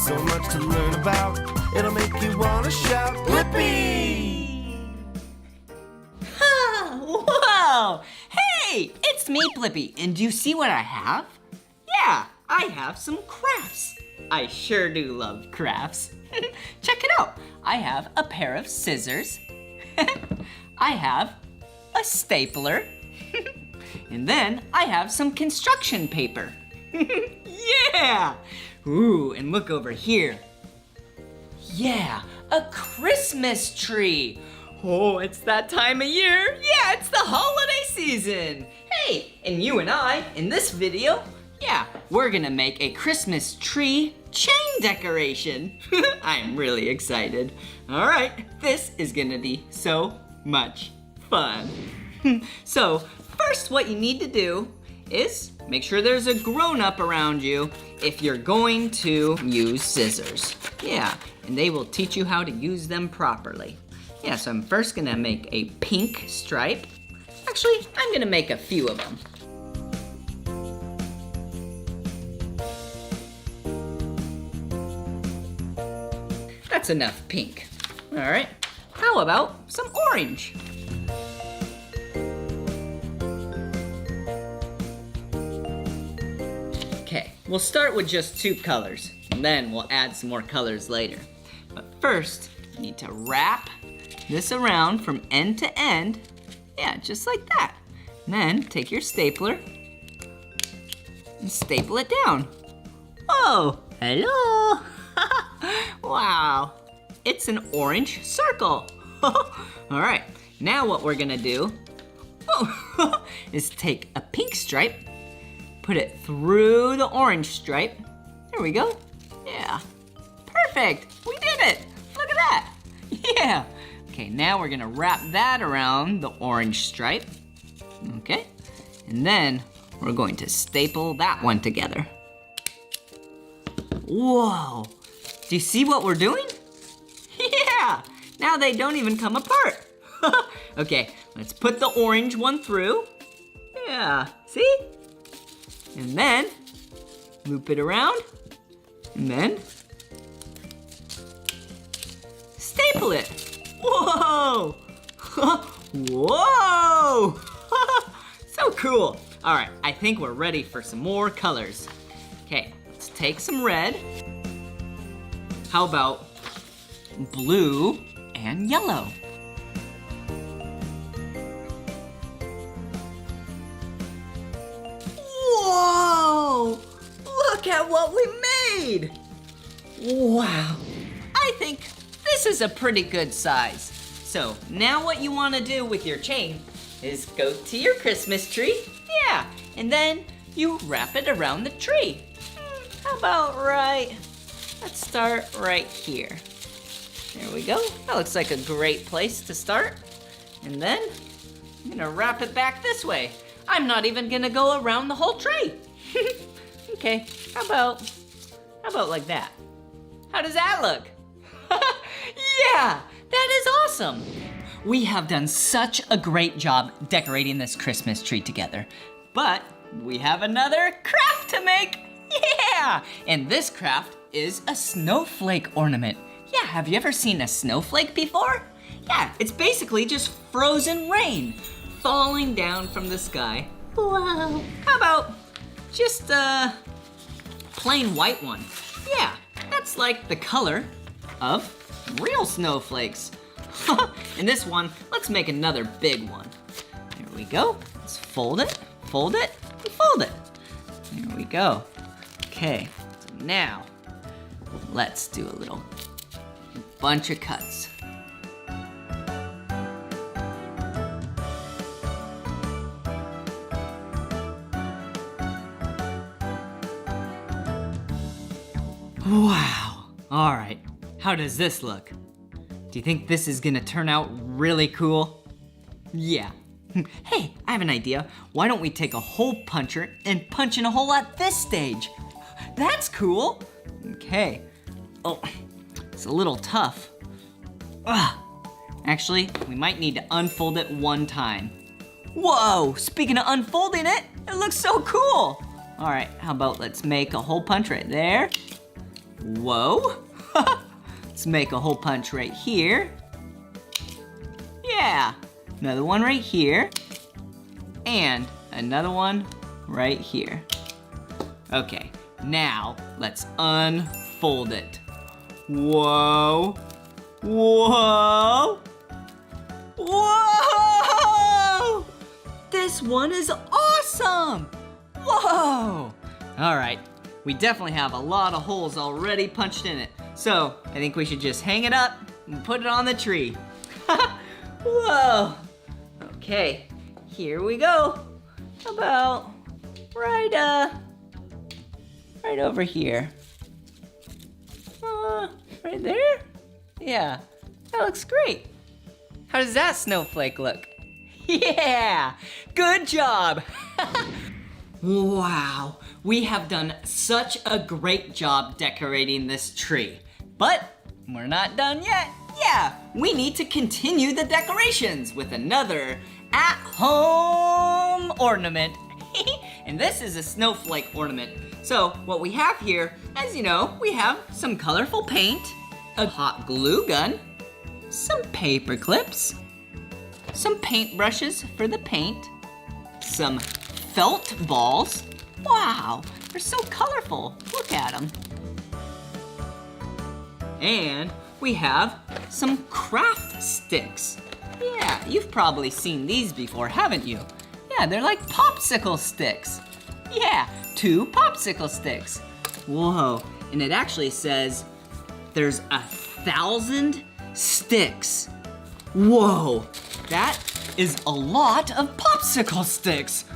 so much to learn about. It'll make you wanna shout, Blippi! Whoa! Hey, it's me, Blippi, and do you see what I have? Yeah, I have some crafts. I sure do love crafts. Check it out. I have a pair of scissors. I have a stapler. And then I have some construction paper. Yeah! Ooh, and look over here. Yeah, a Christmas tree. Oh, it's that time of year. Yeah, it's the holiday season. Hey, and you and I, in this video, yeah, we're gonna make a Christmas tree chain decoration. I'm really excited. All right, this is gonna be so much fun. So, first what you need to do is make sure there's a grown-up around you if you're going to use scissors. Yeah, and they will teach you how to use them properly. Yeah, so I'm first gonna make a pink stripe. Actually, I'm gonna make a few of them. That's enough pink. All right, how about some orange? Okay, we'll start with just 2 colors, and then we'll add some more colors later. But first, you need to wrap this around from end to end. Yeah, just like that. And then take your stapler and staple it down. Oh, hello. Wow, it's an orange circle. All right, now what we're gonna do is take a pink stripe, put it through the orange stripe. There we go. Yeah, perfect. We did it. Look at that. Yeah. Okay, now we're gonna wrap that around the orange stripe. Okay, and then we're going to staple that one together. Whoa, do you see what we're doing? Yeah, now they don't even come apart. Okay, let's put the orange one through. Yeah, see? And then loop it around, and then staple it. Whoa! Whoa! So cool. All right, I think we're ready for some more colors. Okay, let's take some red. How about blue and yellow? Whoa! Look at what we made! Wow, I think this is a pretty good size. So now what you want to do with your chain is go to your Christmas tree. Yeah, and then you wrap it around the tree. How about let's start right here. There we go. That looks like a great place to start. And then I'm gonna wrap it back this way. I'm not even gonna go around the whole tree. Okay, how about like that? How does that look? Yeah, that is awesome. We have done such a great job decorating this Christmas tree together. But we have another craft to make. Yeah, and this craft is a snowflake ornament. Yeah, have you ever seen a snowflake before? Yeah, it's basically just frozen rain falling down from the sky. Wow. How about just a plain white one? Yeah, that's like the color of real snowflakes. And this one, let's make another big one. There we go. Let's fold it, and fold it. There we go. Okay, so now let's do a little bunch of cuts. Wow, all right, how does this look? Do you think this is gonna turn out really cool? Yeah. Hey, I have an idea. Why don't we take a hole puncher and punch in a hole at this stage? That's cool. Okay. Oh, it's a little tough. Ugh. Actually, we might need to unfold it one time. Whoa, speaking of unfolding it, it looks so cool. All right, how about let's make a hole punch right there. Whoa. Let's make a hole punch right here. Yeah, another one right here. And another one right here. Okay, now let's unfold it. Whoa. Whoa. Whoa! This one is awesome! Whoa! All right, we definitely have a lot of holes already punched in it. So I think we should just hang it up and put it on the tree. Whoa! Okay, here we go. How about right over here? Right there? Yeah, that looks great. How does that snowflake look? Yeah, good job. Wow, we have done such a great job decorating this tree. But we're not done yet. Yeah, we need to continue the decorations with another at-home ornament. And this is a snowflake ornament. So what we have here, as you know, we have some colorful paint, a hot glue gun, some paper clips, some paint brushes for the paint, some felt balls. Wow, they're so colorful. Look at them. And we have some craft sticks. Yeah, you've probably seen these before, haven't you? Yeah, they're like popsicle sticks. Yeah, 2 popsicle sticks. Whoa, and it actually says there's 1,000 sticks. Whoa, that is a lot of popsicle sticks.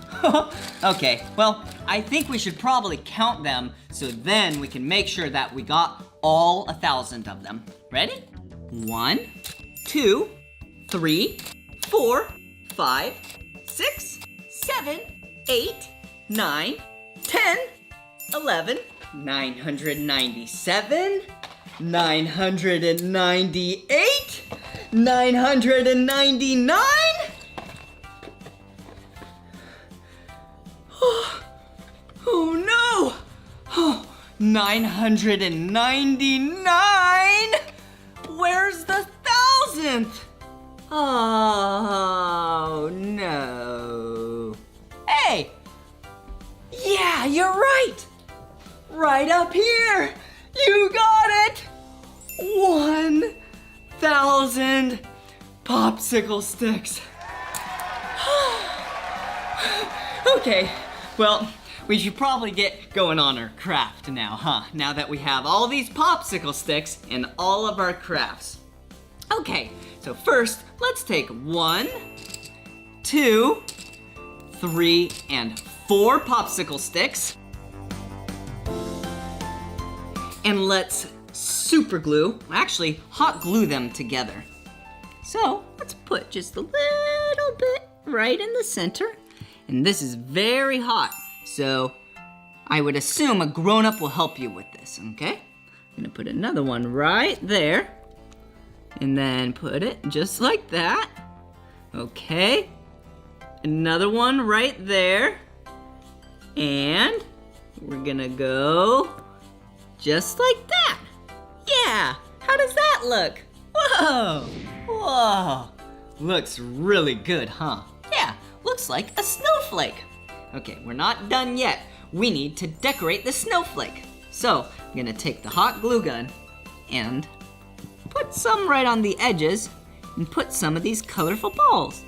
Okay, well, I think we should probably count them so then we can make sure that we got all 1,000 of them. Ready? 1, 2, 3, 4, 5, 6, 7, 8, 9, 10, 11, 997, 998, 999. Oh no! Oh, 999! Where's the 1,000th? Oh no. Hey! Yeah, you're right! Right up here! You got it! 1,000 popsicle sticks. Okay, well, we should probably get going on our craft now, huh? Now that we have all these popsicle sticks and all of our crafts. Okay, so first, let's take 1, 2, 3, and 4 popsicle sticks. And let's super glue, actually hot glue them together. So let's put just a little bit right in the center. And this is very hot, so I would assume a grown-up will help you with this, okay? I'm gonna put another one right there. And then put it just like that. Okay. Another one right there. And we're gonna go just like that. Yeah, how does that look? Whoa, whoa. Looks really good, huh? Yeah, looks like a snowflake. Okay, we're not done yet. We need to decorate the snowflake. So, I'm gonna take the hot glue gun and put some right on the edges and put some of these colorful balls.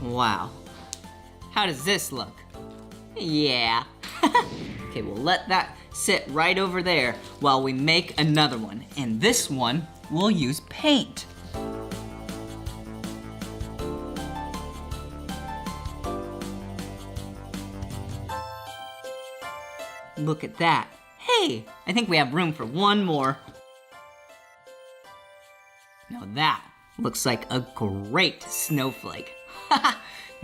Wow, how does this look? Yeah. Okay, we'll let that sit right over there while we make another one. And this one, we'll use paint. Look at that. Hey, I think we have room for one more. Now that looks like a great snowflake.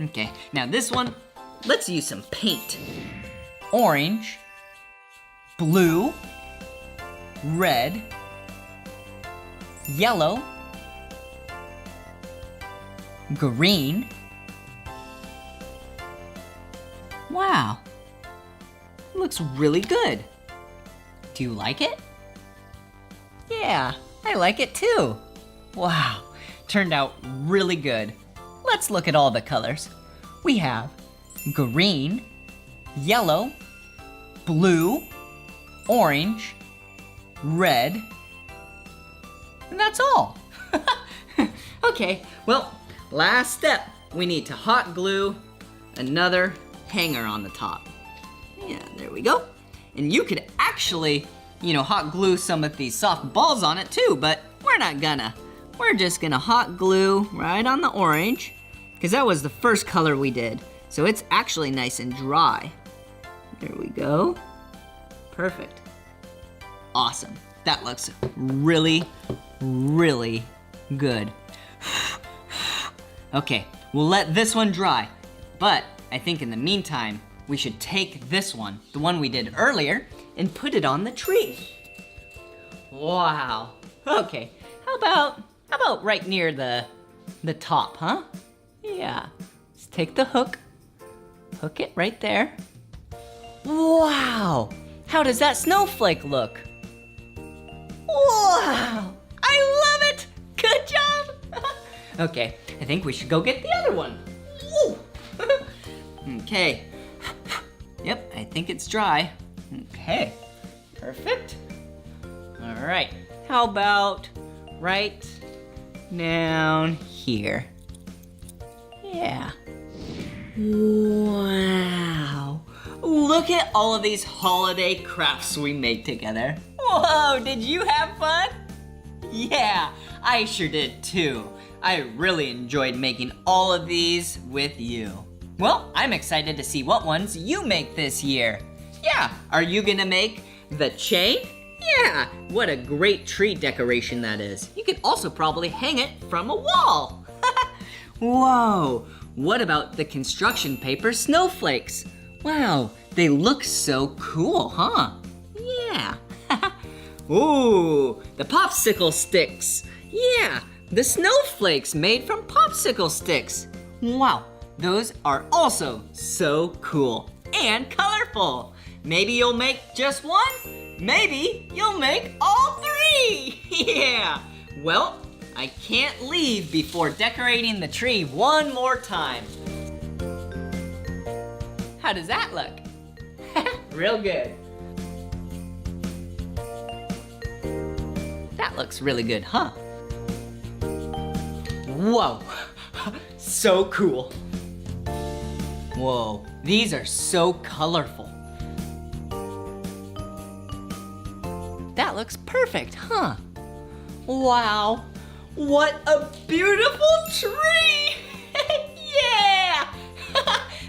Okay, now this one, let's use some paint. Orange, blue, red, yellow, green. Wow, looks really good. Do you like it? Yeah, I like it too. Wow, turned out really good. Let's look at all the colors. We have green, yellow, blue, orange, red, and that's all. Okay, well, last step. We need to hot glue another hanger on the top. Yeah, there we go. And you could actually, hot glue some of these soft balls on it too, but we're not gonna. We're just gonna hot glue right on the orange, because that was the first color we did. So it's actually nice and dry. There we go. Perfect. Awesome. That looks really, really good. Okay, we'll let this one dry, but I think in the meantime, we should take this one, the one we did earlier, and put it on the tree. Wow. Okay, how about right near the top, huh? Yeah. Let's take the hook it right there. Wow. How does that snowflake look? Wow. I love it. Good job. Okay, I think we should go get the other one. Woo. Okay. Yep, I think it's dry. Okay, perfect. All right, how about right down here? Yeah. Wow. Look at all of these holiday crafts we made together. Whoa, did you have fun? Yeah, I sure did too. I really enjoyed making all of these with you. Well, I'm excited to see what ones you make this year. Yeah, are you gonna make the chain? Yeah, what a great tree decoration that is. You could also probably hang it from a wall. Whoa, what about the construction paper snowflakes? Wow, they look so cool, huh? Yeah. Ooh, the popsicle sticks. Yeah, the snowflakes made from popsicle sticks. Wow, those are also so cool and colorful. Maybe you'll make just one, maybe you'll make all three. Yeah, well, I can't leave before decorating the tree one more time. How does that look? Real good. That looks really good, huh? Whoa, so cool. Whoa, these are so colorful. That looks perfect, huh? Wow, what a beautiful tree! Yeah!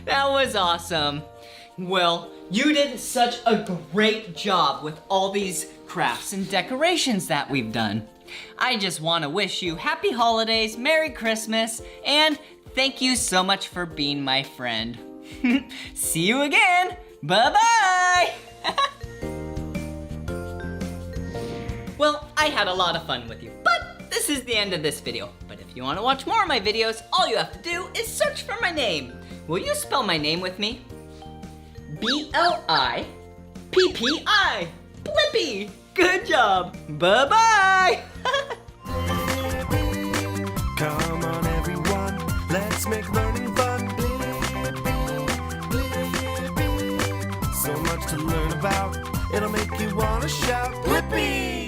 That was awesome. Well, you did such a great job with all these crafts and decorations that we've done. I just want to wish you happy holidays, Merry Christmas, and thank you so much for being my friend. See you again. Bye-bye. Well, I had a lot of fun with you, but this is the end of this video. But if you want to watch more of my videos, all you have to do is search for my name. Will you spell my name with me? Blippi. Blippi. Good job. Bye-bye. Come on, everyone, let's make learning fun. Blippi. So much to learn about, it'll make you want to shout, Blippi!